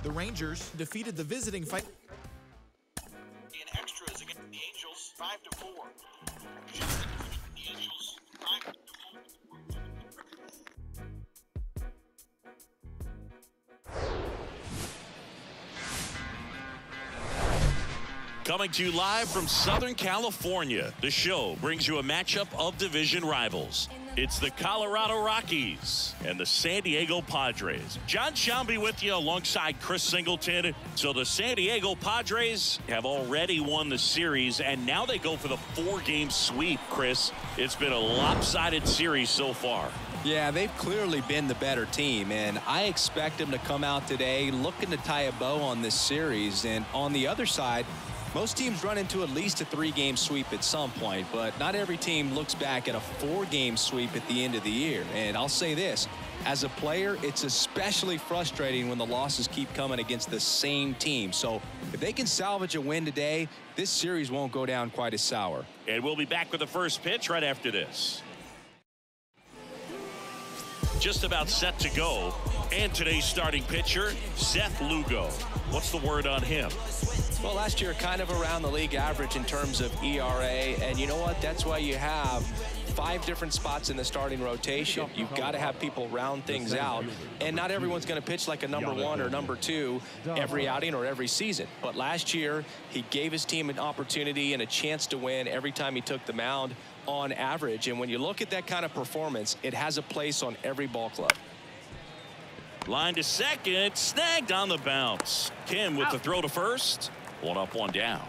The Rangers defeated the visiting fight in extras against the Angels, 5-4. The Angels, 5-4. Coming to you live from Southern California, the show brings you a matchup of division rivals. It's the Colorado Rockies and the San Diego Padres. John Shambi with you alongside Chris Singleton. So the San Diego Padres have already won the series, and now they go for the 4-game sweep, Chris. It's been a lopsided series so far. Yeah, they've clearly been the better team, and I expect them to come out today looking to tie a bow on this series. And on the other side, most teams run into at least a 3-game sweep at some point, but not every team looks back at a 4-game sweep at the end of the year. And I'll say this, as a player, it's especially frustrating when the losses keep coming against the same team. So if they can salvage a win today, this series won't go down quite as sour. And we'll be back with the first pitch right after this. Just about set to go. And today's starting pitcher, Seth Lugo. What's the word on him? Well, last year kind of around the league average in terms of ERA, and you know what? That's why you have 5 different spots in the starting rotation. You've got to have people round things out, and not everyone's going to pitch like a number 1 or number 2 every outing or every season. But last year, he gave his team an opportunity and a chance to win every time he took the mound on average. And when you look at that kind of performance, it has a place on every ball club. Line to second, snagged on the bounce. Kim with the throw to first. 1 up, 1 down.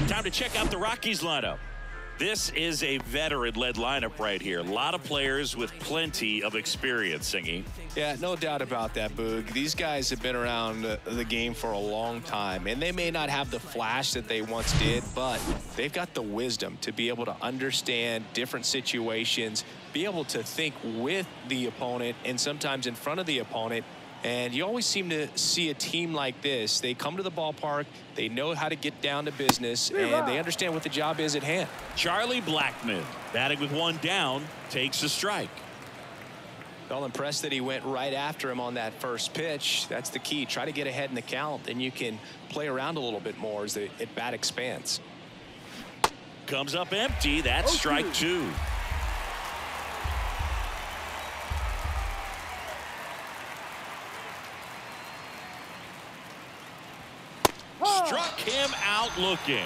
Time to check out the Rockies lineup. This is a veteran-led lineup right here. A lot of players with plenty of experience, Singy. Yeah, no doubt about that, Boog. These guys have been around the game for a long time, and they may not have the flash that they once did, but they've got the wisdom to be able to understand different situations, be able to think with the opponent and sometimes in front of the opponent. And you always seem to see a team like this. They come to the ballpark, they know how to get down to business, and they understand what the job is at hand. Charlie Blackmon, batting with 1 down, takes a strike. Well, impressed that he went right after him on that first pitch. That's the key. Try to get ahead in the count, then you can play around a little bit more as the at-bat expands. Comes up empty. That's strike 2. Struck him out looking.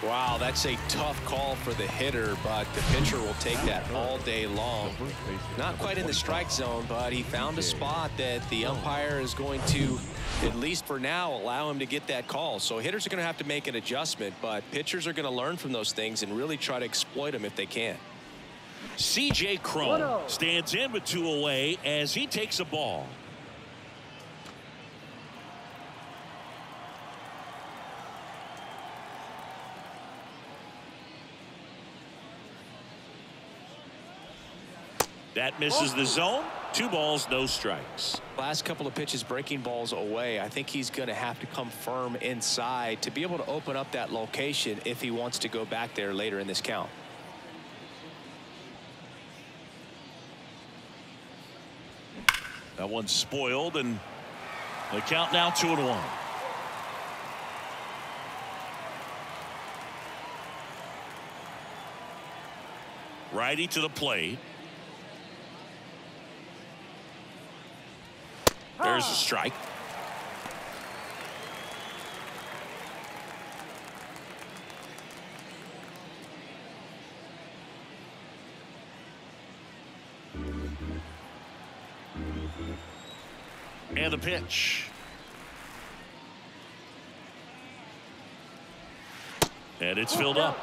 Wow, that's a tough call for the hitter, but the pitcher will take that all day long. Not quite in the strike zone, but he found a spot that the umpire is going to, at least for now, allow him to get that call. So hitters are going to have to make an adjustment, but pitchers are going to learn from those things and really try to exploit them if they can. C.J. Cron stands in with 2 away as he takes a ball. That misses the zone. 2 balls, no strikes. Last couple of pitches breaking balls away. I think he's going to have to come firm inside to be able to open up that location if he wants to go back there later in this count. That one's spoiled, and the count now 2-1. Righty to the plate. There's a strike. And the pitch. And it's filled up.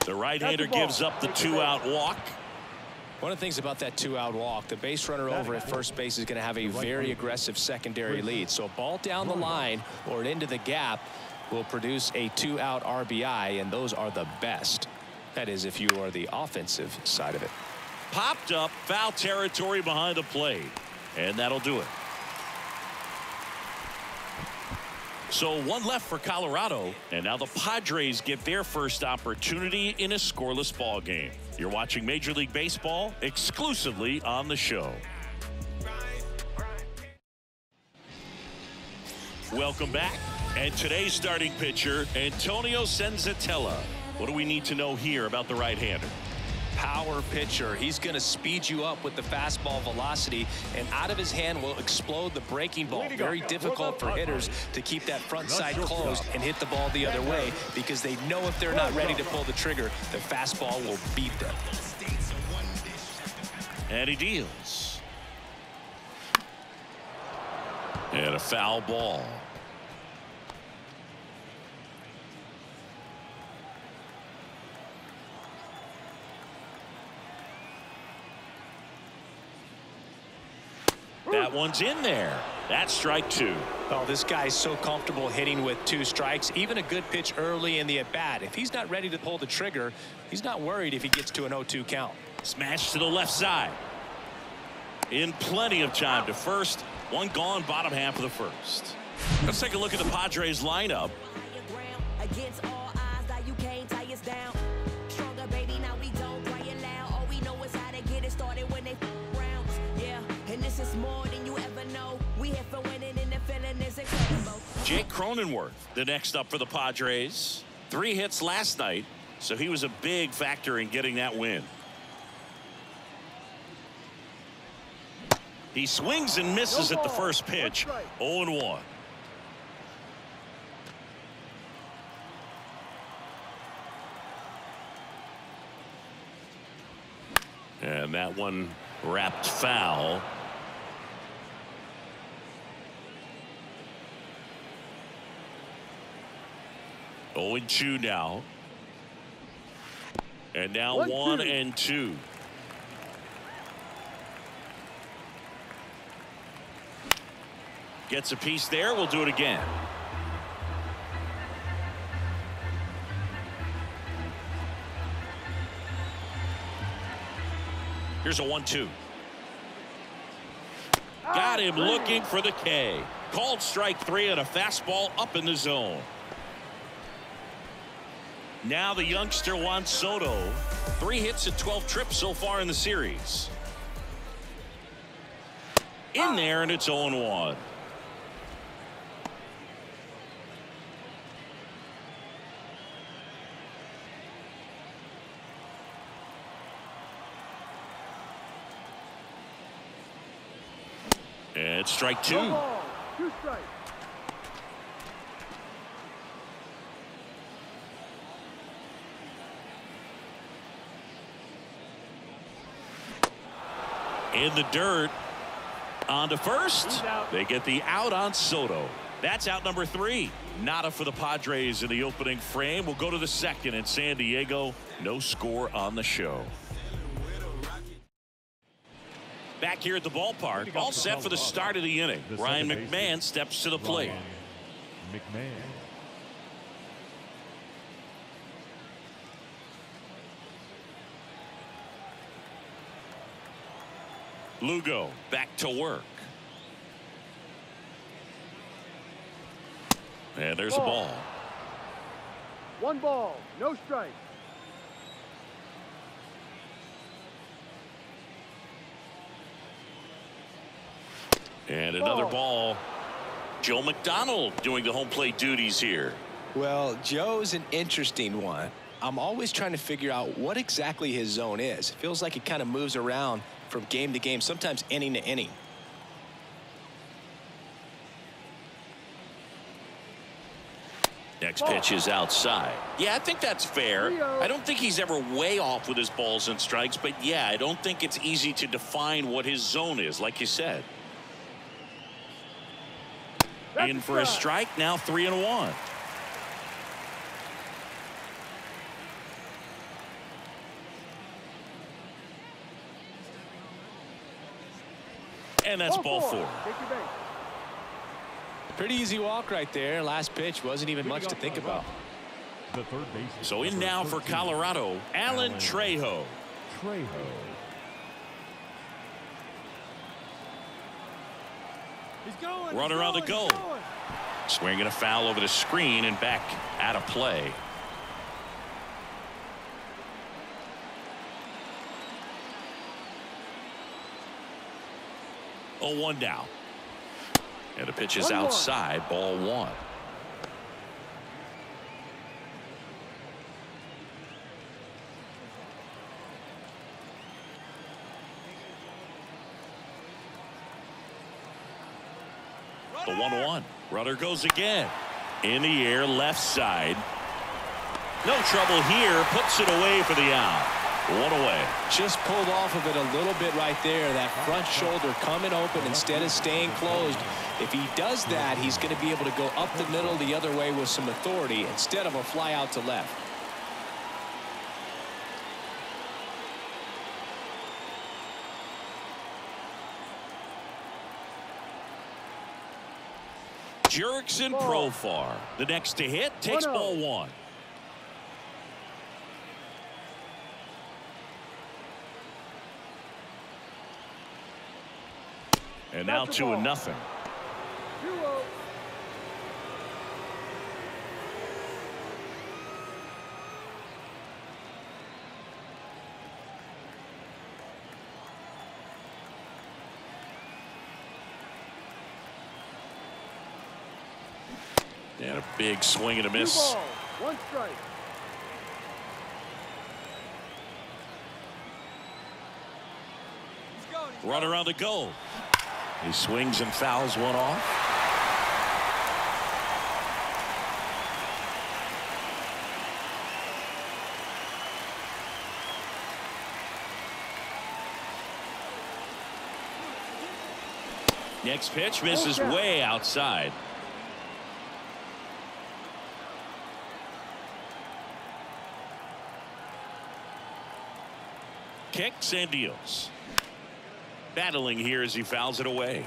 The right-hander gives up the 2-out walk. One of the things about that 2-out walk, the base runner over at first base is going to have a very aggressive secondary lead. So a ball down the line or into the gap will produce a 2-out RBI, and those are the best. That is, if you are the offensive side of it. Popped up, foul territory behind the plate, and that'll do it. So one left for Colorado, and now the Padres get their first opportunity in a scoreless ball game. You're watching Major League Baseball exclusively on the show. Welcome back. And today's starting pitcher, Antonio Senzatella. What do we need to know here about the right-hander? Power pitcher. He's going to speed you up with the fastball velocity, and out of his hand will explode the breaking ball. Very difficult for hitters to keep that front side closed and hit the ball the other way, because they know if they're not ready to pull the trigger, the fastball will beat them. And he deals. And a foul ball. That one's in there. That's strike two. Oh, this guy's so comfortable hitting with 2 strikes. Even a good pitch early in the at-bat. If he's not ready to pull the trigger, he's not worried if he gets to an 0-2 count. Smash to the left side. In plenty of time to first. One gone, bottom half of the first. Let's take a look at the Padres lineup. Against all odds that you can't tie us down. Stronger, baby, now we don't cry it loud. All we know is how to get it started when they rounds. Yeah, and this is more than you ever know. We here for winning and the feeling is incredible. Jake Cronenworth, the next up for the Padres. 3 hits last night, so he was a big factor in getting that win. He swings and misses at the first pitch. 0-1. And that one wrapped foul. Oh, 0-2 now. And now 1-2. Gets a piece there. We'll do it again. Here's a 1-2. Got him looking for the K. Called strike 3 and a fastball up in the zone. Now the youngster Juan Soto. 3 hits and 12 trips so far in the series. In there, and it's 0-1. And it's strike 2. 2 strikes. In the dirt. On to first. They get the out on Soto. That's out number 3. Nada for the Padres in the opening frame. We'll go to the second in San Diego. No score on the show. Back here at the ballpark, all set for the start of the inning. Ryan McMahon steps to the plate. Lugo back to work. And there's a ball. 1 ball, no strike. And another ball. Joe McDonald doing the home plate duties here. Well, Joe's an interesting one. I'm always trying to figure out what exactly his zone is. It feels like it kind of moves around from game to game, sometimes inning to inning. Next pitch is outside. Yeah, I think that's fair. I don't think he's ever way off with his balls and strikes, but yeah, I don't think it's easy to define what his zone is, like you said. In for a strike, now 3-1. And that's ball 4. Pretty easy walk right there. Last pitch wasn't even much to think about. So in now for Colorado, Alan Trejo. Runner on the goal. Swinging a foul over the screen and back out of play. 0-1 now. And the pitch is outside, ball one. The 1-1. Runner goes again. In the air, left side. No trouble here. Puts it away for the out. One away. Just pulled off of it a little bit right there. That front shoulder coming open instead of staying closed. If he does that, he's going to be able to go up the middle the other way with some authority instead of a fly out to left. Jerks in Profar. The next to hit takes ball one. And now 2-0. And a big swing and a miss. 1 strike. Runner on the go. He swings and fouls one off. Next pitch misses way outside. Kicks and deals. Battling here as he fouls it away.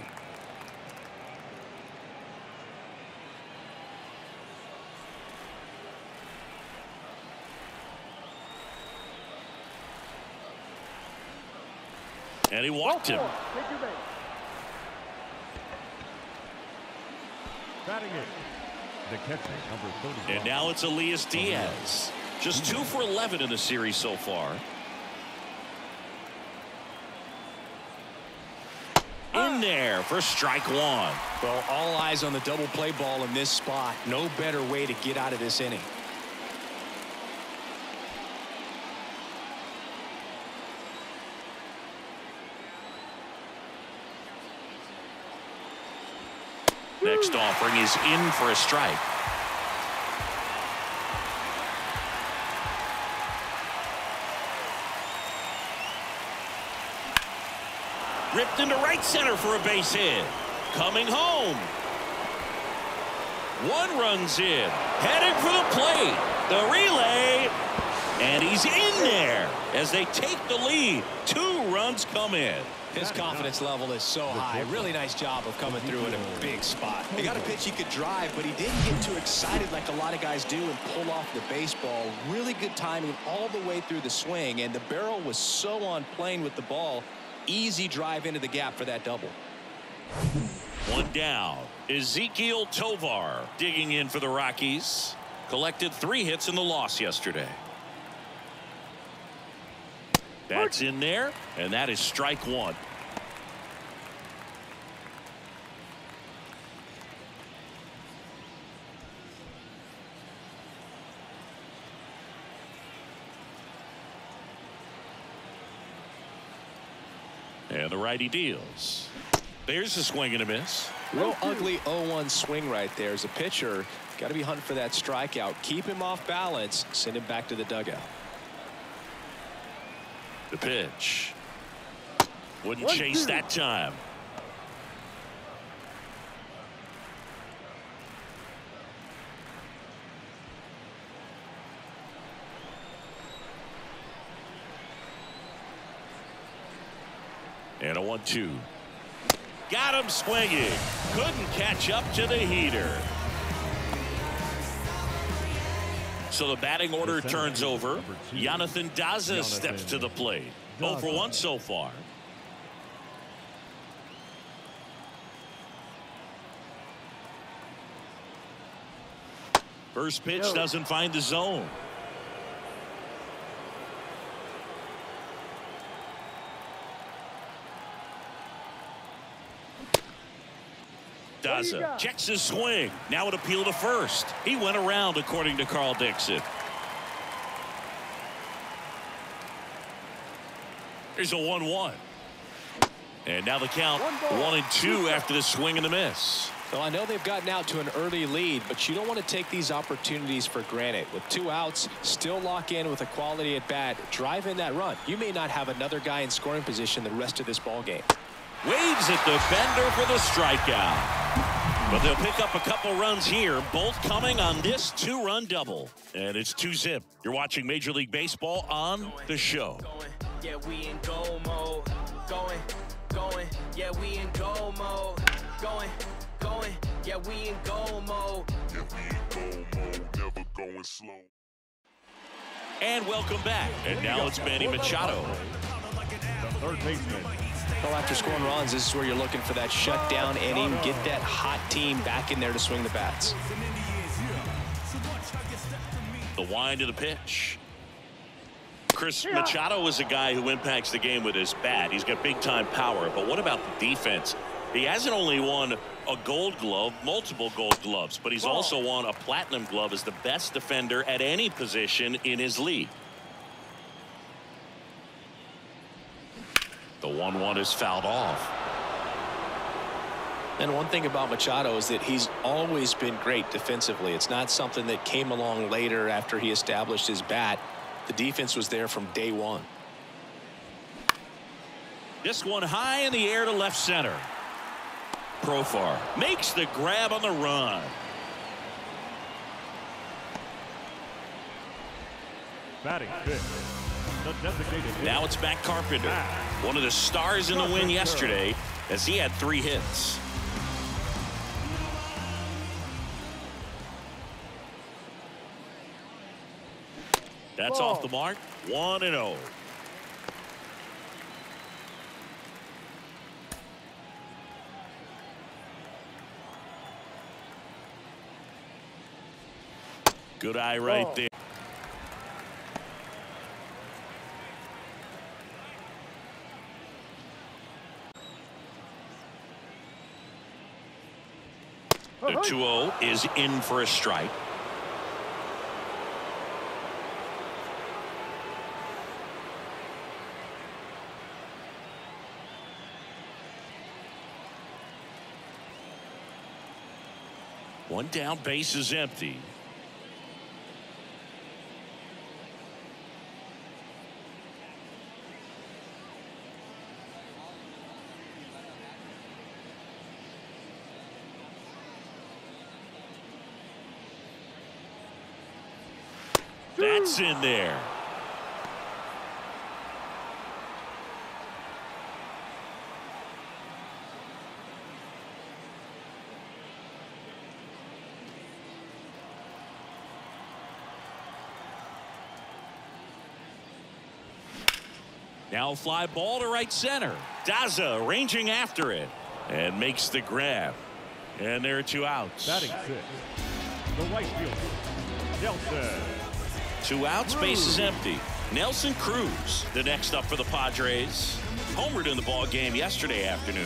And he walked him. Batting it, the catcher, number 30. And now it's Elias Diaz. Just 2 for 11 in the series so far. In there for strike one. Well, all eyes on the double play ball in this spot. No better way to get out of this inning. Next offering is in for a strike. Ripped into right center for a base hit. Coming home. 1 run's in. Heading for the plate. The relay. And he's in there as they take the lead. 2 runs come in. His confidence level is so high. Really nice job of coming through in a big spot. He got a pitch he could drive, but he didn't get too excited like a lot of guys do and pull off the baseball. Really good timing all the way through the swing, and the barrel was so on plane with the ball. Easy drive into the gap for that double. 1 down. Ezekiel Tovar digging in for the Rockies. Collected 3 hits in the loss yesterday. That's in there, and that is strike 1. And the righty deals. There's a swing and a miss. Real ugly 0-1 swing right there. As a pitcher, got to be hunting for that strikeout. Keep him off balance. Send him back to the dugout. The pitch. Wouldn't chase that time. And a 1-2. Got him swinging. Couldn't catch up to the heater. So the batting order turns over. Jonathan Daza steps to the plate. 0 for 1 so far. First pitch doesn't find the zone. Daza checks his swing. Now an appeal to first. He went around, according to Carl Dixon. Here's a 1-1. And now the count 1-2 after the swing and the miss. Well, I know they've gotten out to an early lead, but you don't want to take these opportunities for granted. With 2 outs, still lock in with a quality at bat, drive in that run. You may not have another guy in scoring position the rest of this ball game. Waves at the bender for the strikeout. But they'll pick up a couple runs here, both coming on this 2-run double. And it's 2-zip. You're watching Major League Baseball on The Show. Yeah, we in go mode. Going. Yeah, we in go mode. Going. Yeah, we in go mode. Yeah, we in go mode. Never going slow. And welcome back. And now it's Manny Machado. The third baseman. Well, after scoring runs, this is where you're looking for that shutdown inning. Get that hot team back in there to swing the bats. The wind of the pitch. Chris Machado is a guy who impacts the game with his bat. He's got big-time power. But what about the defense? He hasn't only won a gold glove, multiple gold gloves, but he's also won a platinum glove as the best defender at any position in his league. The 1-1 is fouled off. And one thing about Machado is that he's always been great defensively. It's not something that came along later after he established his bat. The defense was there from day one. This one high in the air to left center. Profar makes the grab on the run. Batting fifth. The designated hitter. Now it's Matt Carpenter, one of the stars in the win yesterday, as he had 3 hits. That's off the mark. 1-0. Good eye right there. The 2-0 is in for a strike. One down, base is empty. That's in there. Now fly ball to right center. Daza ranging after it and makes the grab. And there are 2 outs. Batting sixth. The right fielder, Nelson. 2 outs, base is empty. Nelson Cruz, the next up for the Padres. Homered in the ball game yesterday afternoon.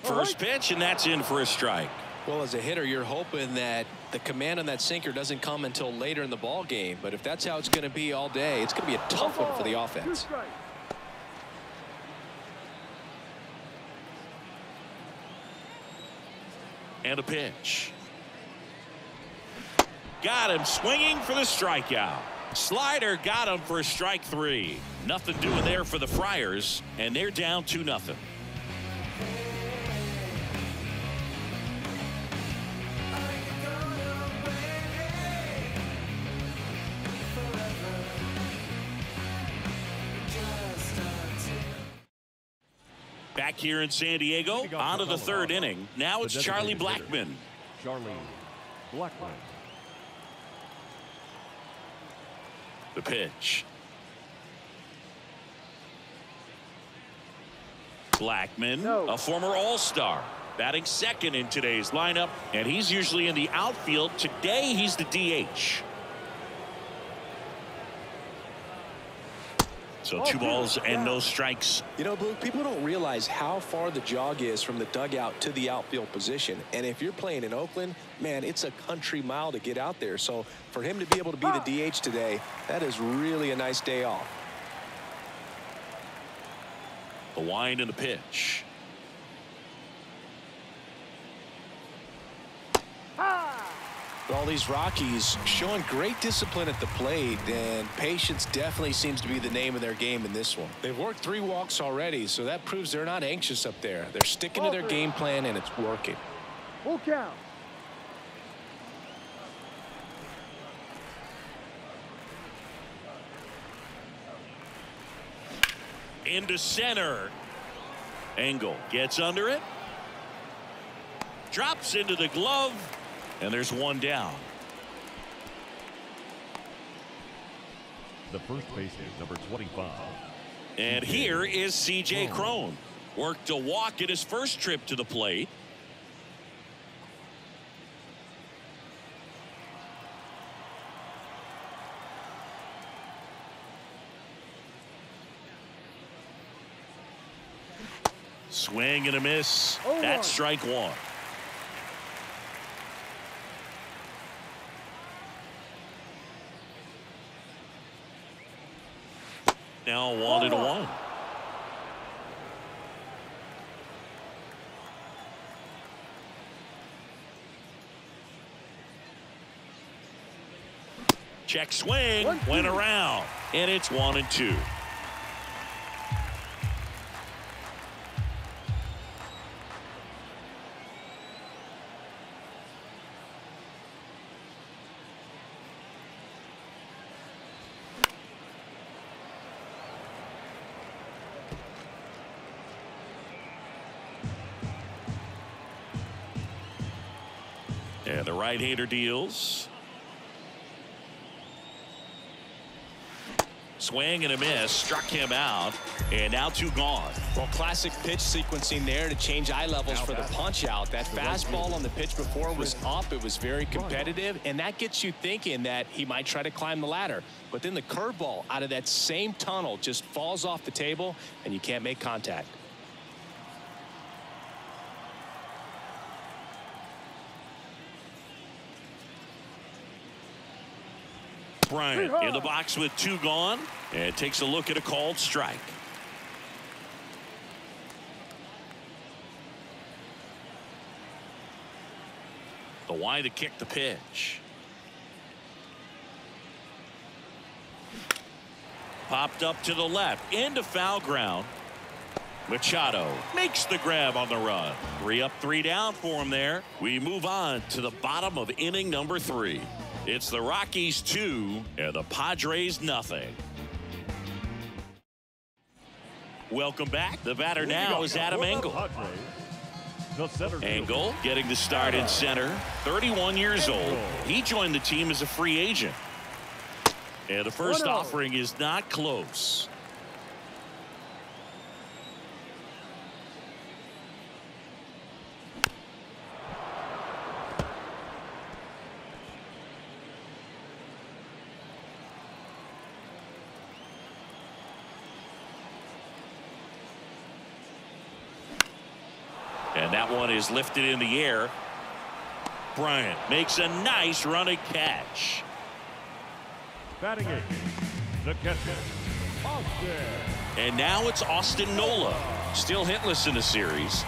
First pitch, and that's in for a strike. Well, as a hitter, you're hoping that the command on that sinker doesn't come until later in the ball game. But if that's how it's going to be all day, it's going to be a tough one for the offense. And a pitch. Got him swinging for the strikeout. Slider got him for strike 3. Nothing doing there for the Friars, and they're down 2-0. Back here in San Diego, on to the 3rd inning. Now it's Charlie Blackmon. Charlie Blackmon. The pitch. Blackman, a former All-Star, batting second in today's lineup, and he's usually in the outfield. Today, he's the DH. So 2 balls and no strikes. You know, Blue, people don't realize how far the jog is from the dugout to the outfield position. And if you're playing in Oakland, man, it's a country mile to get out there. So for him to be able to be the DH today, that is really a nice day off. The wind and the pitch. All these Rockies showing great discipline at the plate, and patience definitely seems to be the name of their game in this one. They've worked 3 walks already, so that proves they're not anxious up there. They're sticking to their game plan, and it's working. Full count. Into center. Engel gets under it. Drops into the glove. And there's 1 down. The first baseman, number 25. And here is C.J. Cron. Worked a walk at his first trip to the plate. Swing and a miss. That's strike 1. Now 1-1. Check swing, went around, and it's 1-2. And the right-hander deals. Swing and a miss, struck him out, and now 2 gone. Well, classic pitch sequencing there to change eye levels for the punch out. That fastball on the pitch before was up. It was very competitive, and that gets you thinking that he might try to climb the ladder. But then the curveball out of that same tunnel just falls off the table, and you can't make contact. Bryant in the box with 2 gone, and takes a look at a called strike. The wind to kick the pitch. Popped up to the left into foul ground. Machado makes the grab on the run. 3 up, 3 down for him there. We move on to the bottom of inning number 3. It's the Rockies 2 and the Padres nothing. Welcome back. The batter now is Adam Engel. Engel getting the start in center. 31 years old. He joined the team as a free agent. And the first offering is not close. And that one is lifted in the air. Bryant makes a nice running catch. Batting 8, the catcher, Austin. And now it's Austin Nola, still hitless in the series.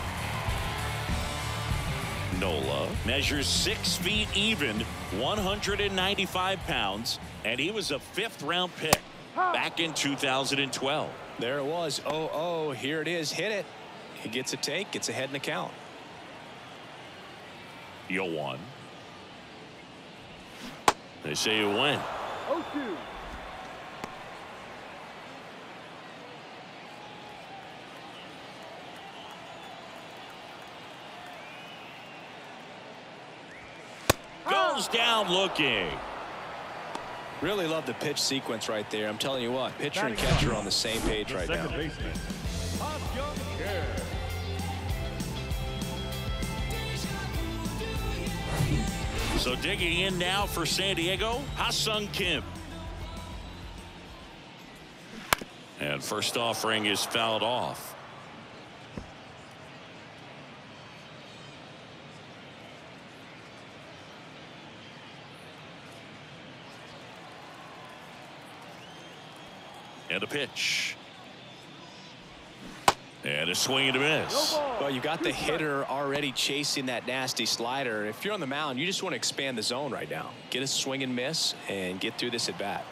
Nola measures 6 feet even, 195 pounds, and he was a 5th-round pick back in 2012. There it was. 0-0. Here it is. Hit it. He gets a take, gets ahead in the count. 0-1. They say you win. 0-2. Goes down looking. Really love the pitch sequence right there. I'm telling you what, pitcher and catcher on the same page right now. Second baseman, Oscar. So digging in now for San Diego, Ha-Sung Kim. And first offering is fouled off. And a pitch. And a swing and a miss. Well, you got the hitter already chasing that nasty slider. If you're on the mound, you just want to expand the zone right now. Get a swing and miss and get through this at bat.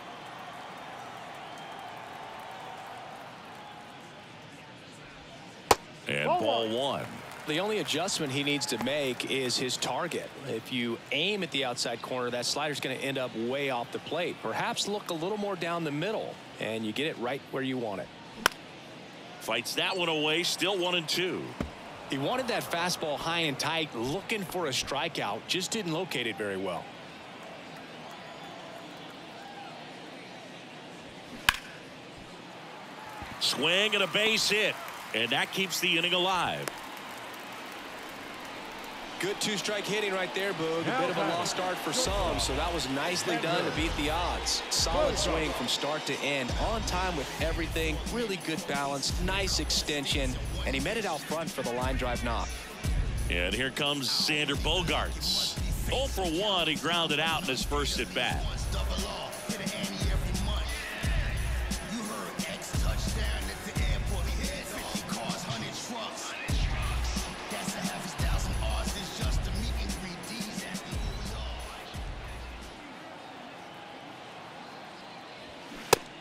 And ball one. The only adjustment he needs to make is his target. If you aim at the outside corner, that slider's going to end up way off the plate. Perhaps look a little more down the middle, and you get it right where you want it. Fights that one away, still 1-2. He wanted that fastball high and tight, looking for a strikeout, just didn't locate it very well. Swing and a base hit, and that keeps the inning alive. Good two-strike hitting right there, Boog. A bit of a lost start for some, so that was nicely done to beat the odds. Solid swing from start to end, on time with everything, really good balance, nice extension, and he met it out front for the line drive knock. And here comes Xander Bogaerts. 0 for 1, he grounded out in his first at bat.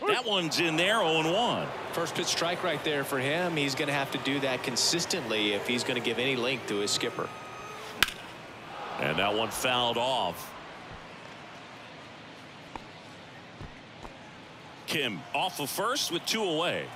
That one's in there, 0-1. First pitch strike right there for him. He's going to have to do that consistently if he's going to give any length to his skipper. And that one fouled off. Kim off of first with 2 away.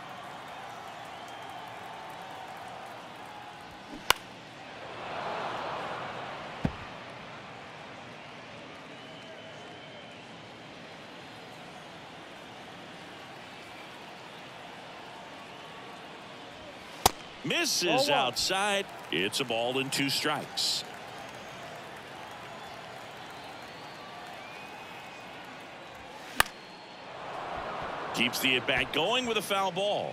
Misses outside. It's a ball and 2 strikes. Keeps the at-bat going with a foul ball.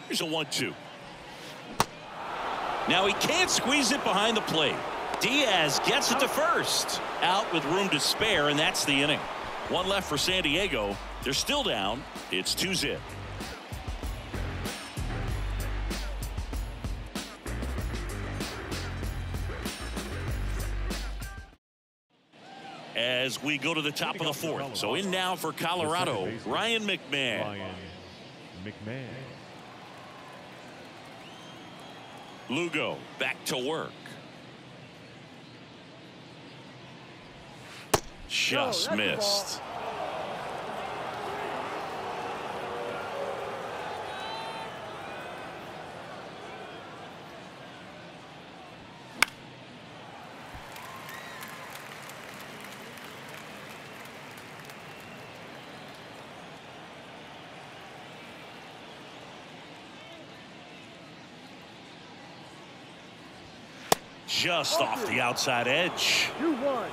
Here's a 1-2. Now he can't squeeze it behind the plate. Diaz gets it to first. Out with room to spare, and that's the inning. 1 left for San Diego. They're still down. It's 2-0. As we go to the top of the 4th. So in now for Colorado, Ryan McMahon. Lugo back to work. Just missed. Just off the outside edge. 2-1.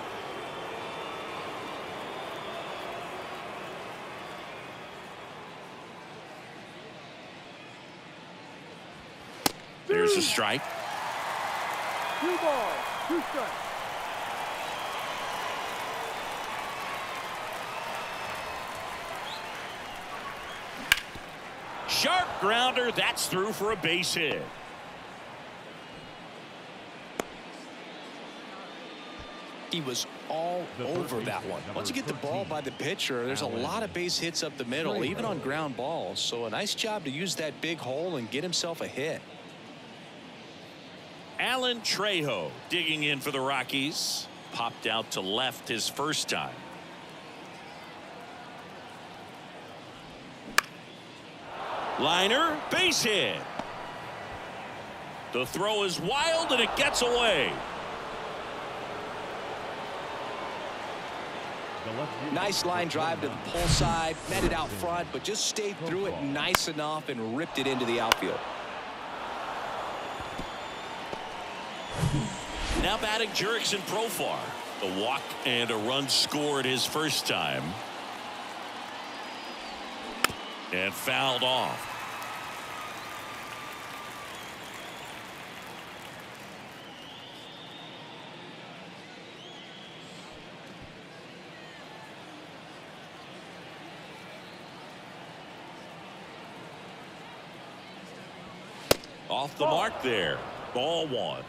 There's a strike. 2 balls, 2 strikes. Sharp grounder. That's through for a base hit. He was all over that one. Once you get the ball by the pitcher, there's a lot of base hits up the middle, even on ground balls. So a nice job to use that big hole and get himself a hit. Alan Trejo digging in for the Rockies. Popped out to left his first time. Liner, base hit. The throw is wild and it gets away. Nice line drive to the pull side, met it out front, but just stayed through it nice enough and ripped it into the outfield. Now batting Jurickson Profar. A walk and a run scored his first time. And fouled off. Off the mark there. Ball one.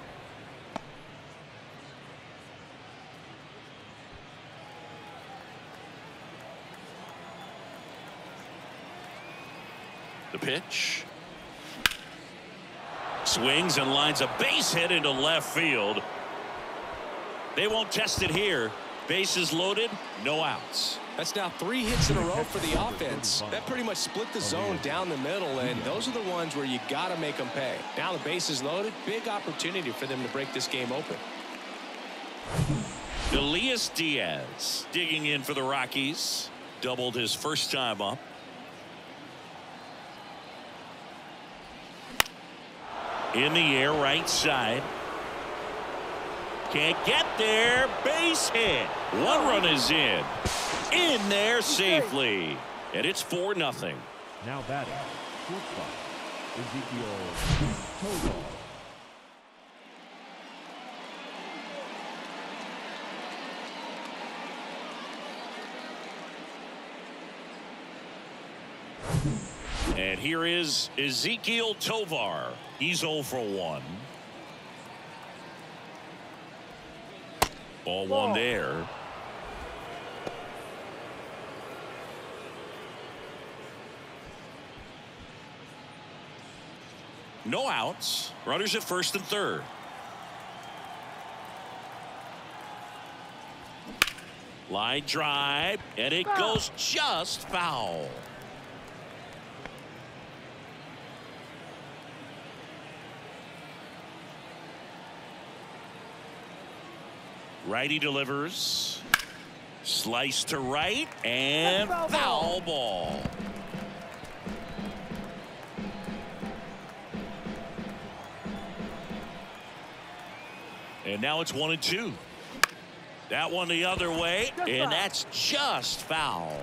The pitch. Swings and lines a base hit into left field. They won't test it here. Bases loaded, no outs. That's now 3 hits in a row for the offense. That pretty much split the zone down the middle, and those are the ones where you got to make them pay. Now the bases loaded, big opportunity for them to break this game open. Elias Diaz digging in for the Rockies. Doubled his first time up. In the air, right side. Can't get there. Base hit. 1 run is in. In there safely. And it's 4-0. Now batting, shortstop, Ezekiel Tovar. And here is Ezekiel Tovar. He's 0 for 1. Ball one there. No outs. Runners at first and third. Line drive, and it goes just foul. Righty delivers. Slice to right, and foul ball. And now it's 1-2. That one the other way, and that's just foul.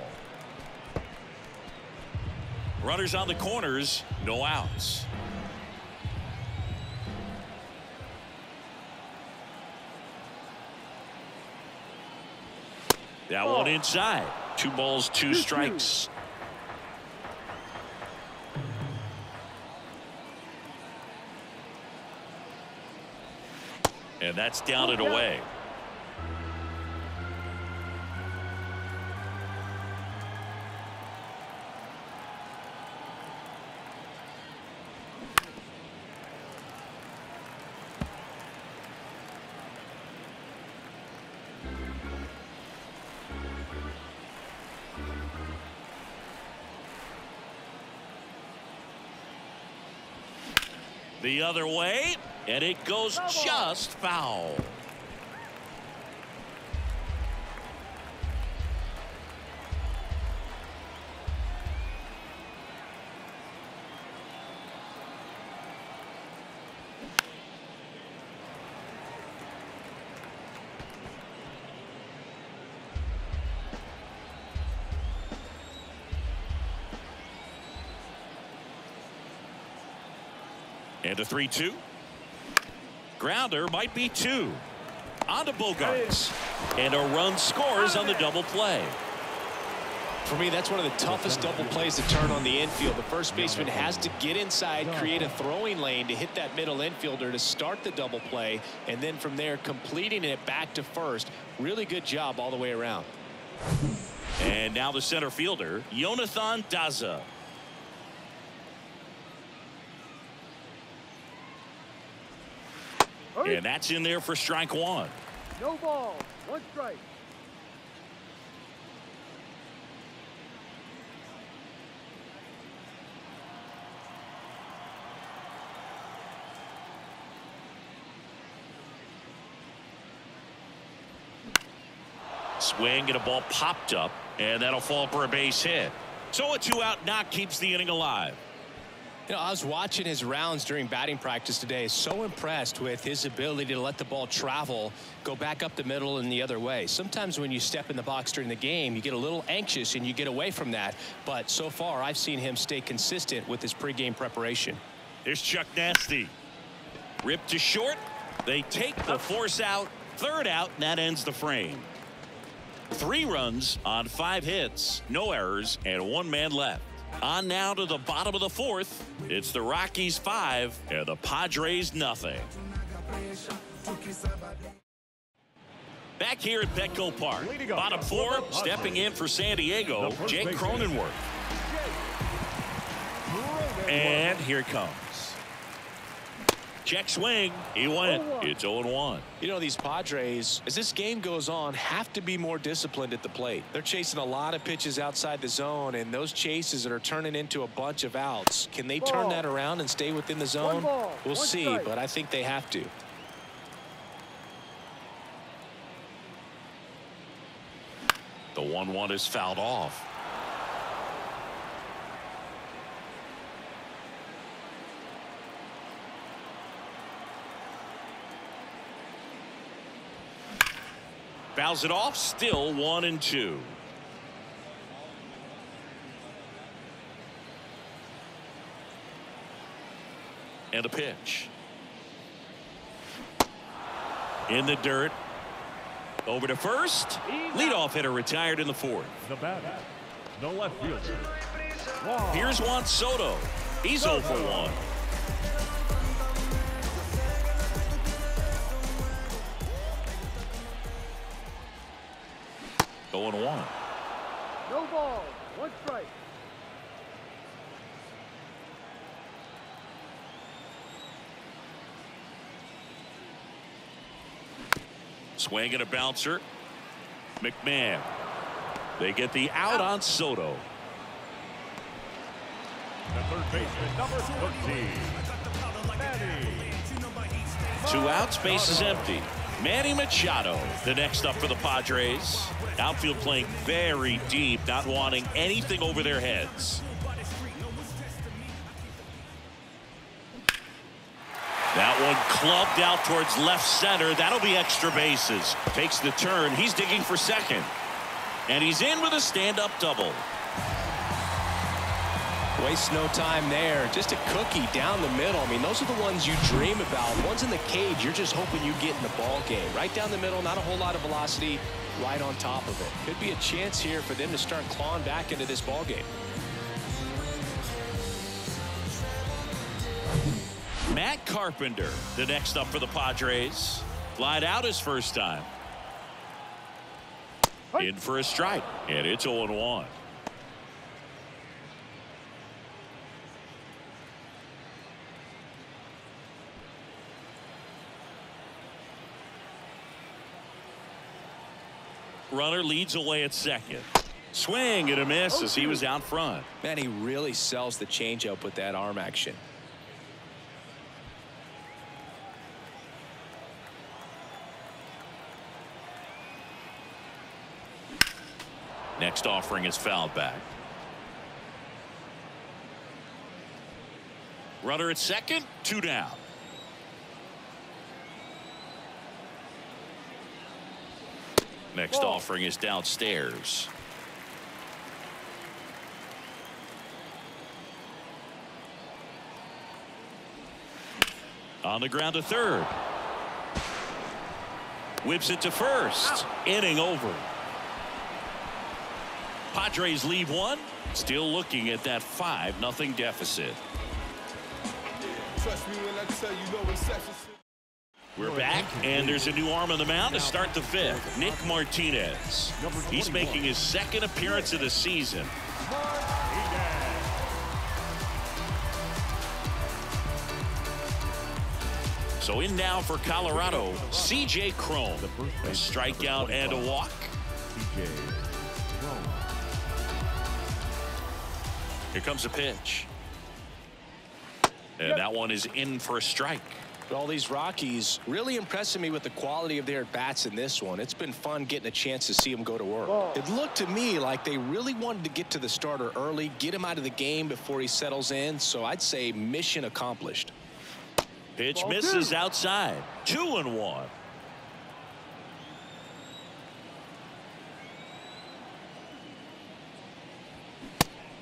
Runners on the corners, no outs. That one inside. 2 balls, 2 strikes. And that's down and away. The other way, and it goes just foul. And a 3-2. Grounder might be 2. On to Bogarts. And a run scores on the double play. For me, that's one of the toughest double plays to turn on the infield. The first baseman has to get inside, create a throwing lane to hit that middle infielder to start the double play, and then from there completing it back to first. Really good job all the way around. And now the center fielder, Jonathan Daza. And that's in there for strike 1. No ball, 1 strike. Swing and a ball popped up, and that'll fall for a base hit. So a 2-out knock keeps the inning alive. You know, I was watching his rounds during batting practice today. So impressed with his ability to let the ball travel, go back up the middle and the other way. Sometimes when you step in the box during the game, you get a little anxious and you get away from that. But so far, I've seen him stay consistent with his pregame preparation. Here's Chuck Nasty. Ripped to short. They take the force out. Third out, and that ends the frame. 3 runs on 5 hits, no errors, and 1 man left. On now to the bottom of the 4th. It's the Rockies 5 and the Padres nothing. Back here at Petco Park, bottom 4, stepping in for San Diego, Jake Cronenworth. And here it comes. Check swing. He went. It's 0-1. You know, these Padres, as this game goes on, have to be more disciplined at the plate. They're chasing a lot of pitches outside the zone, and those chases that are turning into a bunch of outs. Can they turn that around and stay within the zone? We'll see, but I think they have to. The 1-1 is fouled off. Fouls it off, still 1-2. And a pitch. In the dirt. Over to first. Leadoff hitter retired in the 4th. The batter, the left fielder. Here's Juan Soto. He's 0 for 1. Going 1. No ball. 1 strike. Swing and a bouncer. McMahon. They get the out on Soto. The third baseman, number 13. Manny. 2 outs, base is empty. Manny Machado, the next up for the Padres. Outfield playing very deep, not wanting anything over their heads. That one clubbed out towards left center. That'll be extra bases. Takes the turn. He's digging for second. And he's in with a stand-up double. Waste no time there. Just a cookie down the middle. I mean, those are the ones you dream about. Ones in the cage, you're just hoping you get in the ball game. Right down the middle, not a whole lot of velocity, right on top of it. Could be a chance here for them to start clawing back into this ball game. Matt Carpenter, the next up for the Padres. Flied out his first time. In for a strike, and it's 0-1. Runner leads away at second. Swing and a miss as he was out front. Man, he really sells the changeup with that arm action. Next offering is fouled back. Runner at second, 2 down. Next offering is downstairs. On the ground to third. Whips it to first. Inning over. Padres leave 1. Still looking at that 5-0 deficit. Trust me when I tell you no exceptions. We're back, and there's a new arm on the mound to start the 5th. Nick Martinez. He's making his 2nd appearance of the season. So in now for Colorado, C.J. Cron. A strikeout and a walk. Here comes a pitch. And that one is in for a strike. All these Rockies really impressing me with the quality of their at-bats in this one. It's been fun getting a chance to see them go to work. It looked to me like they really wanted to get to the starter early, get him out of the game before he settles in. So I'd say mission accomplished. Pitch misses outside. 2-1.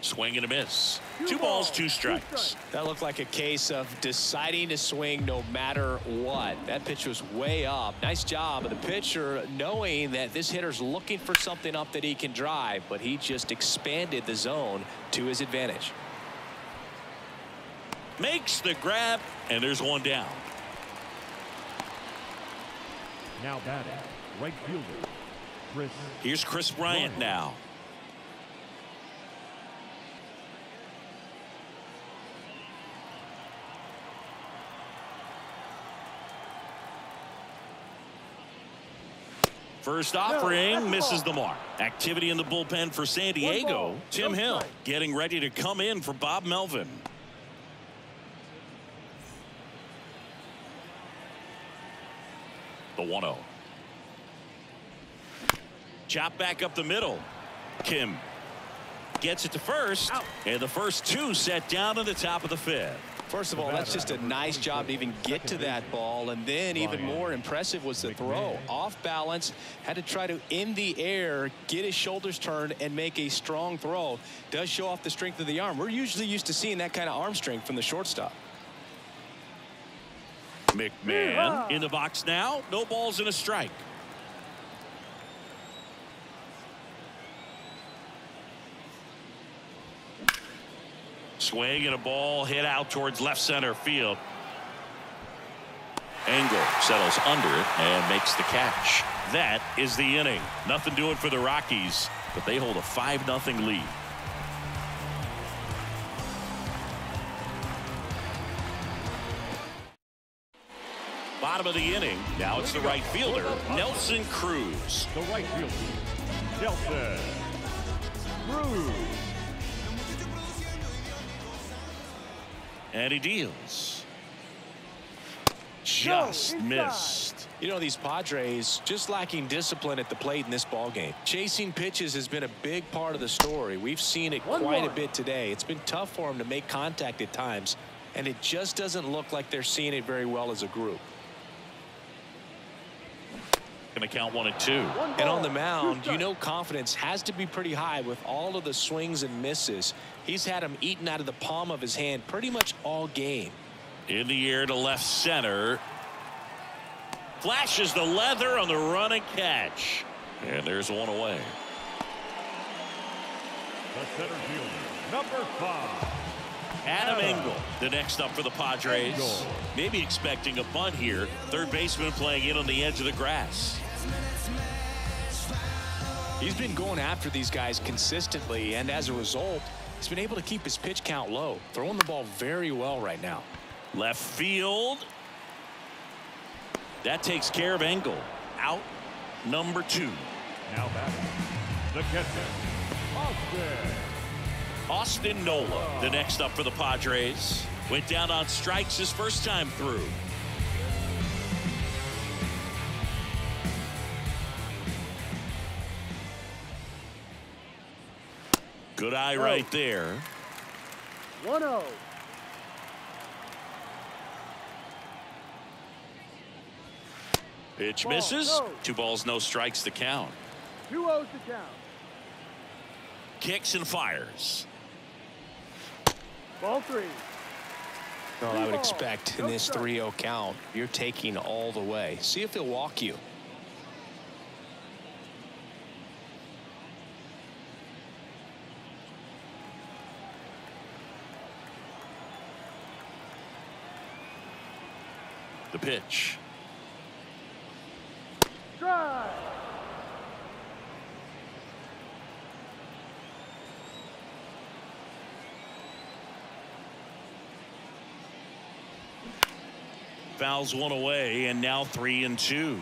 Swing and a miss. 2 balls, 2 strikes. That looked like a case of deciding to swing no matter what. That pitch was way up. Nice job of the pitcher knowing that this hitter's looking for something up that he can drive, but he just expanded the zone to his advantage. Makes the grab, and there's 1 down. Now batting, right fielder, Chris. Here's Chris Bryant now. First offering misses the mark. Activity in the bullpen for San Diego. Tim Hill getting ready to come in for Bob Melvin. The 1-0. Chop back up the middle. Kim gets it to first, and the first 2 set down in the top of the 5th. First of all, that's just a nice job to even get to that ball, and then even more impressive was the throw. Off balance, had to try to in the air, get his shoulders turned, and make a strong throw. Does show off the strength of the arm. We're usually used to seeing that kind of arm strength from the shortstop. McMahon in the box now. No balls and a strike. Swing and a ball hit out towards left center field. Engel settles under it and makes the catch. That is the inning. Nothing doing for the Rockies, but they hold a 5-0 lead. Bottom of the inning. Now it's the right fielder, Nelson Cruz. The right fielder, Nelson Cruz. And he deals. Just missed. You know, these Padres just lacking discipline at the plate in this ballgame. Chasing pitches has been a big part of the story. We've seen it quite a bit today. It's been tough for them to make contact at times, and it just doesn't look like they're seeing it very well as a group. Going to count 1-2. And on the mound, you know, confidence has to be pretty high with all of the swings and misses. He's had them eaten out of the palm of his hand pretty much all game. In the air to left center. Flashes the leather on the running catch. And there's 1 away. The center fielder, number 5. Adam Engel, the next up for the Padres. Maybe expecting a bunt here. Third baseman playing in on the edge of the grass. He's been going after these guys consistently, and as a result, he's been able to keep his pitch count low, throwing the ball very well right now. Left field. That takes care of Engel. Out number 2. Now batting, the catcher, Austin Nola, the next up for the Padres. Went down on strikes his first time through. Good eye right there. 1-0. Pitch misses. 2 balls, no strikes to count. 2-0 to count. Kicks and fires. Ball 3. Well, I would expect in this 3-0 count, you're taking all the way. See if he'll walk you. The pitch. Drive. Fouls 1 away, and now 3-2.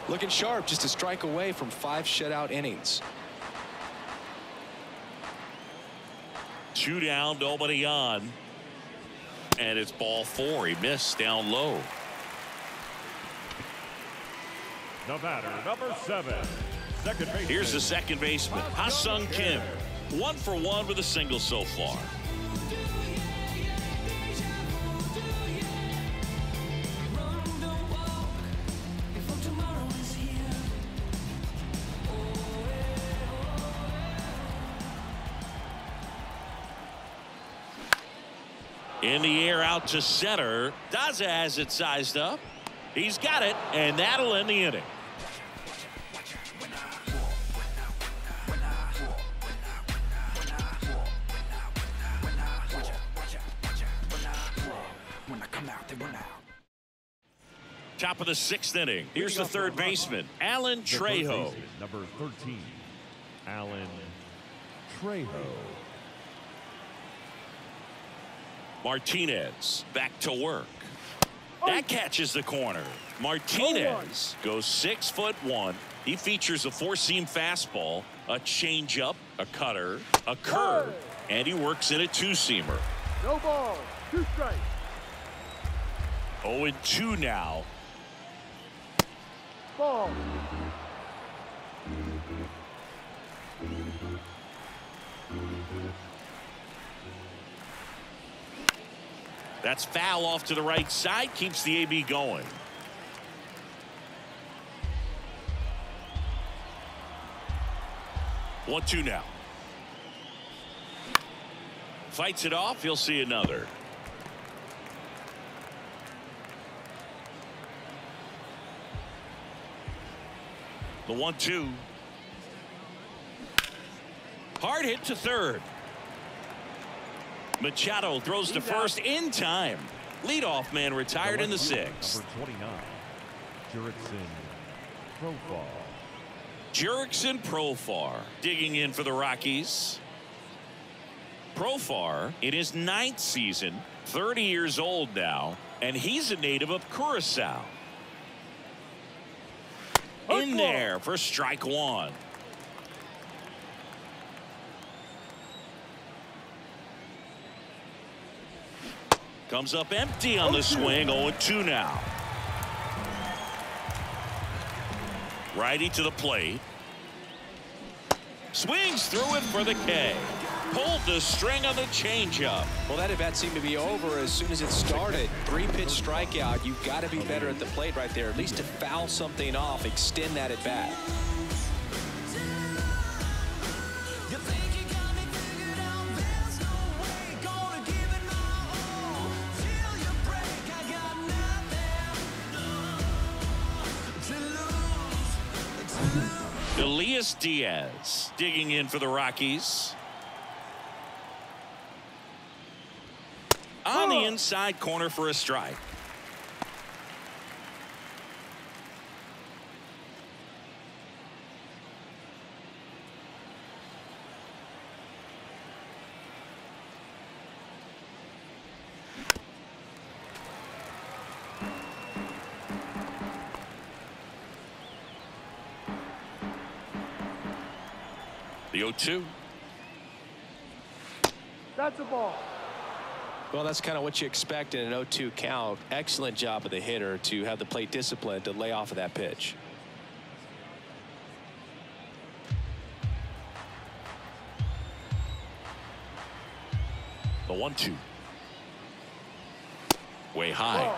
Looking sharp, just a strike away from 5 shutout innings. 2 down, nobody on. And it's ball 4. He missed down low. The batter, number 7. Second baseman. Here's the second baseman, Ha-Sung Kim. 1 for 1 with a single so far. In the air out to center. Daza has it sized up. He's got it, and that'll end the inning. Top of the 6th inning. Here's the third baseman, Alan Trejo. Number 13, Alan Trejo. Martinez back to work. That catches the corner. Martinez goes 6'1". He features a 4-seam fastball, a changeup, a cutter, a curve, and he works in a 2-seamer. No ball. 2 strikes. 0-2 now. Ball. That's foul off to the right side. Keeps the AB going. One, 2 now. Fights it off. He'll see another. The 1-2. Hard hit to third. Machado throws to first in time. Leadoff man retired in the 6th. Number 29, Jurickson Profar. Jurickson Profar digging in for the Rockies. Profar in his 9th season, 30 years old now, and he's a native of Curacao. In there for strike 1. Comes up empty on the swing. 0-2 now. Righty to the plate. Swings through it for the K. Pulled the string on the changeup. Well, that at-bat seemed to be over as soon as it started. 3-pitch strikeout. You've got to be better at the plate right there, at least to foul something off, extend that at-bat. Elias Diaz digging in for the Rockies. On the inside corner for a strike. The 0-2. That's a ball. Well, that's kind of what you expect in an 0-2 count. Excellent job of the hitter to have the plate discipline to lay off of that pitch. The 1-2. Way high.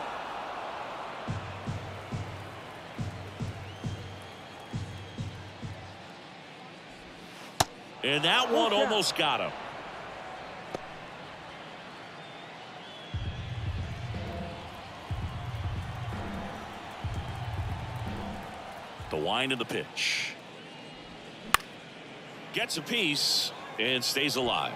And that one almost got him. The wind of the pitch. Gets a piece and stays alive.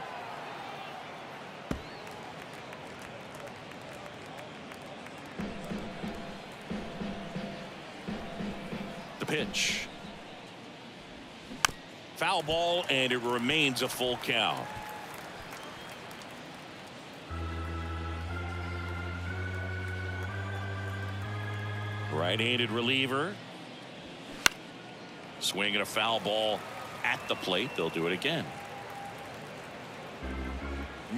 The pitch. Foul ball, and it remains a full count. Right-handed reliever. Swinging a foul ball at the plate. They'll do it again.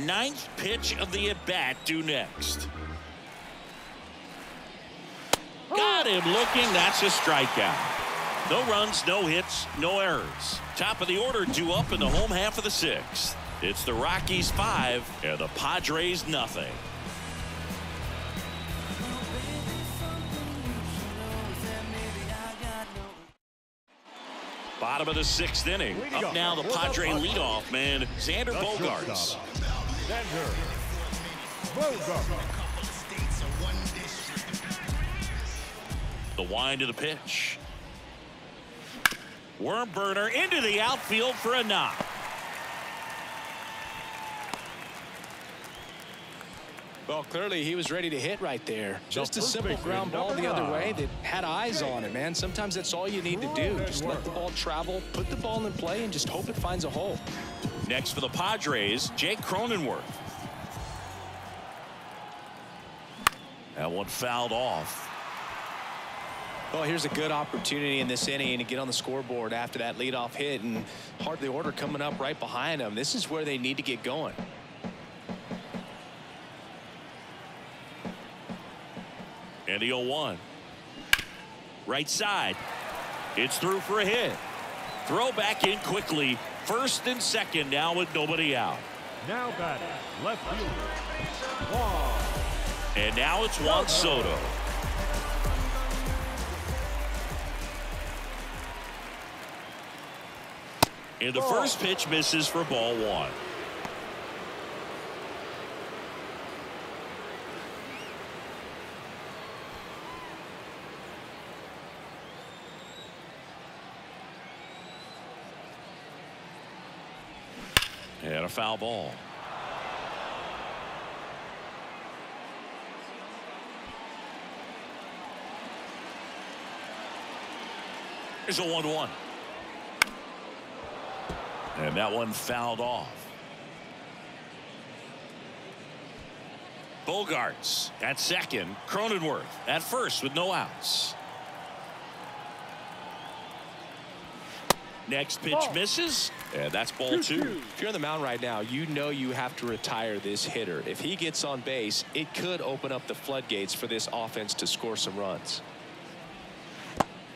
Ninth pitch of the at-bat due next. Got him looking. That's a strikeout. No runs, no hits, no errors. Top of the order due up in the home half of the sixth. It's the Rockies 5 and the Padres nothing. Bottom of the sixth inning. Up now the Padre leadoff man, Xander Bogaerts. The wind of the pitch. Worm burner into the outfield for a knock. Well, clearly he was ready to hit right there. Just a simple ground ball the other way that had eyes on it, man. Sometimes that's all you need to do. Just let the ball travel, put the ball in play, and just hope it finds a hole. Next for the Padres, Jake Cronenworth. That one fouled off. Well, here's a good opportunity in this inning to get on the scoreboard after that leadoff hit, and hard the order coming up right behind them. This is where they need to get going. And the 0-1. Right side. It's through for a hit. Throw back in quickly. First and second now with nobody out. Now batting left fielder Juan. And now it's Juan Soto. And the first pitch misses for ball one. And a foul ball. Here's a 1-1. And that one fouled off. Bogaerts at second. Cronenworth at first with no outs. Next pitch misses, and that's ball two. If you're on the mound right now, you know you have to retire this hitter. If he gets on base, it could open up the floodgates for this offense to score some runs.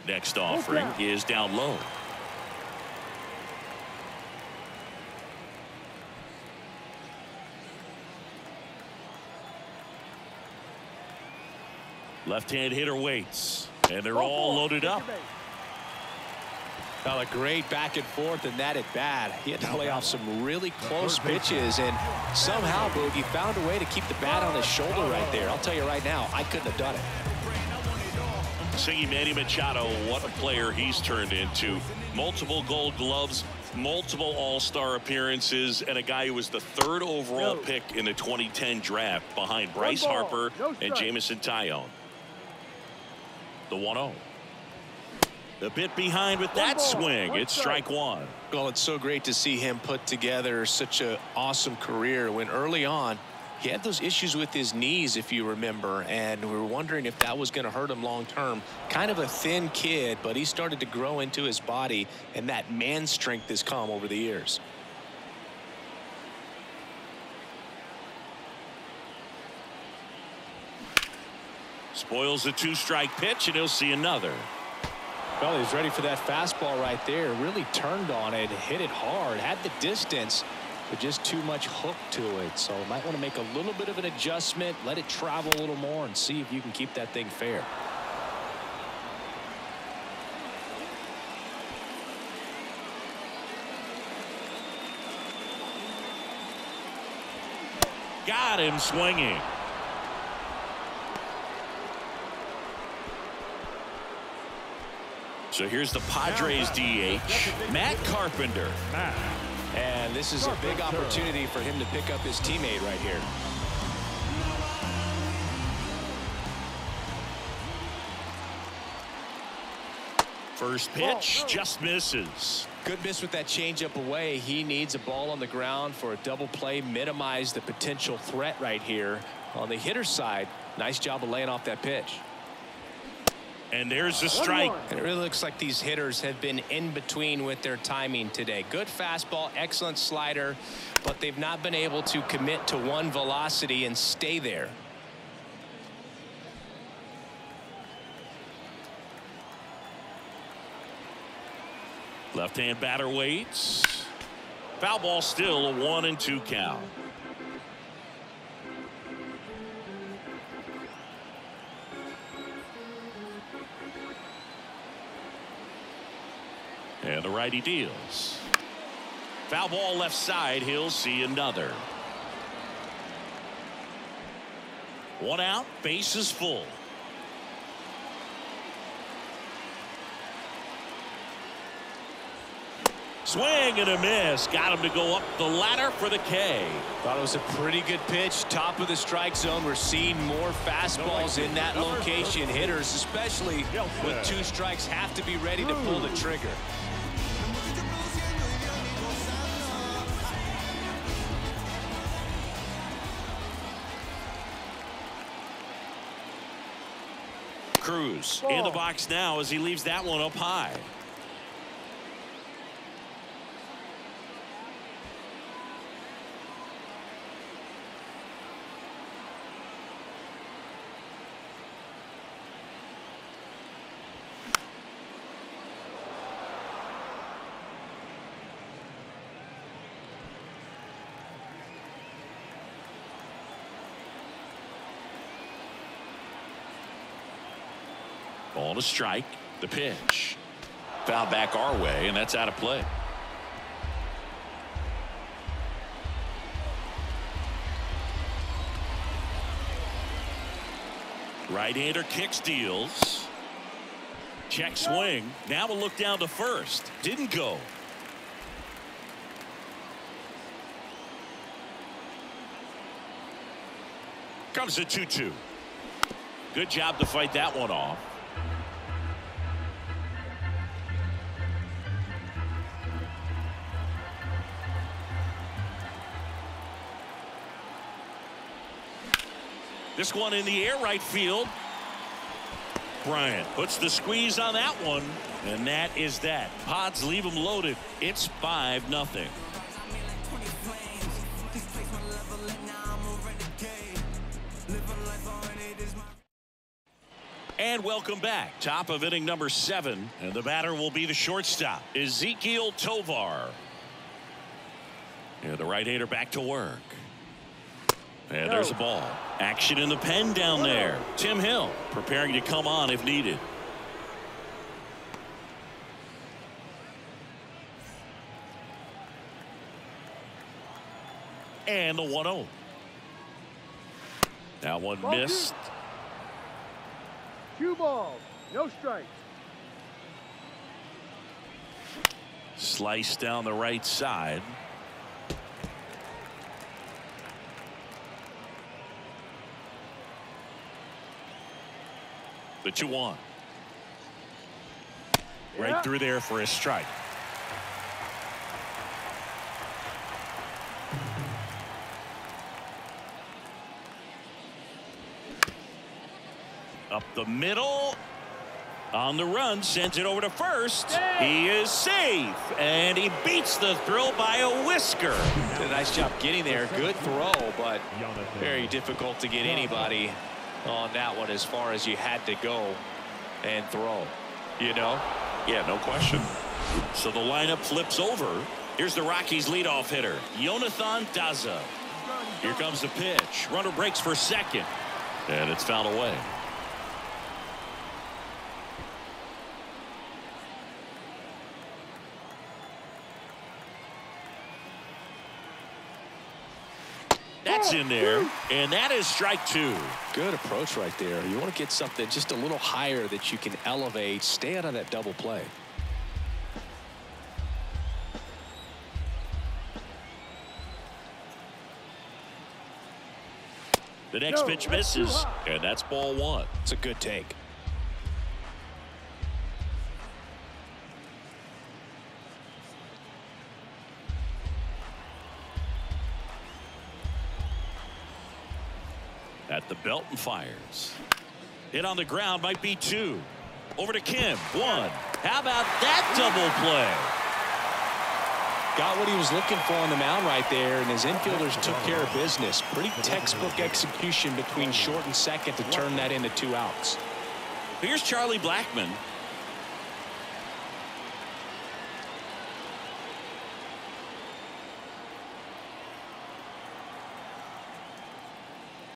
Next offering is down low. Left-hand hitter waits, and they're all loaded up. Well, a great back and forth in that at bat. He had to play off some really close pitches, and somehow Boogie found a way to keep the bat on his shoulder right there. I'll tell you right now, I couldn't have done it. Singing Manny Machado, what a player he's turned into. Multiple Gold Gloves, multiple All-Star appearances, and a guy who was the third overall pick in the 2010 draft behind Bryce Harper and Jameson Taillon. The 1-0. A bit behind with that swing. It's strike one. Well, it's so great to see him put together such an awesome career when early on he had those issues with his knees, if you remember, and we were wondering if that was going to hurt him long term. Kind of a thin kid, but he started to grow into his body, and that man strength has come over the years. Spoils the two-strike pitch, and he'll see another. Well, he's ready for that fastball right there. Really turned on it, hit it hard, had the distance, but just too much hook to it. So might want to make a little bit of an adjustment, let it travel a little more, and see if you can keep that thing fair. Got him swinging. So here's the Padres DH, Matt Carpenter. And this is a big opportunity for him to pick up his teammate right here. First pitch just misses. Good miss with that changeup away. He needs a ball on the ground for a double play, minimize the potential threat right here. On the hitter side, nice job of laying off that pitch. And there's a strike. And it really looks like these hitters have been in between with their timing today. Good fastball, excellent slider, but they've not been able to commit to one velocity and stay there. Left-hand batter waits. Foul ball, still a 1-2 count. And the righty deals. Foul ball left side. He'll see another. One out, bases full. Swing and a miss. Got him to go up the ladder for the K. Thought it was a pretty good pitch. Top of the strike zone. We're seeing more fastballs in that location. Hitters, especially with 2 strikes, have to be ready to pull the trigger. Cruz in the box now as he leaves that one up high. Ball to strike. The pitch. Foul back our way, and that's out of play. Right-hander kicks, deals. Check swing. Now we'll look down to first. Didn't go. Comes the 2-2. Good job to fight that one off. This one in the air, right field. Bryant puts the squeeze on that one, and that is that. Pods leave them loaded. It's 5-0. And welcome back. Top of inning number 7, and the batter will be the shortstop, Ezequiel Tovar. And the right-hander back to work. And there's a ball. Action in the pen down there. Tim Hill preparing to come on if needed. And the 1-0. Now one missed. 2 balls, no strikes. Slice down the right side. The 2-1. Right through there for a strike. Up the middle. On the run, sends it over to first. He is safe, and he beats the throw by a whisker. Did a nice job getting there. Good throw, but very difficult to get anybody on that one as far as you had to go and throw. You know? Yeah, no question. So the lineup flips over. Here's the Rockies leadoff hitter, Jonathan Daza. Here comes the pitch. Runner breaks for second, and it's fouled away. That's in there, and that is strike 2. Good approach right there. You want to get something just a little higher that you can elevate. Stay out of that double play. The next pitch misses, and that's ball 1. It's a good take. At the belt and fires. Hit on the ground, might be 2. Over to Kim. 1. How about that double play? Got what he was looking for on the mound right there, and his infielders took care of business. Pretty textbook execution between short and second to turn that into 2 outs. Here's Charlie Blackmon.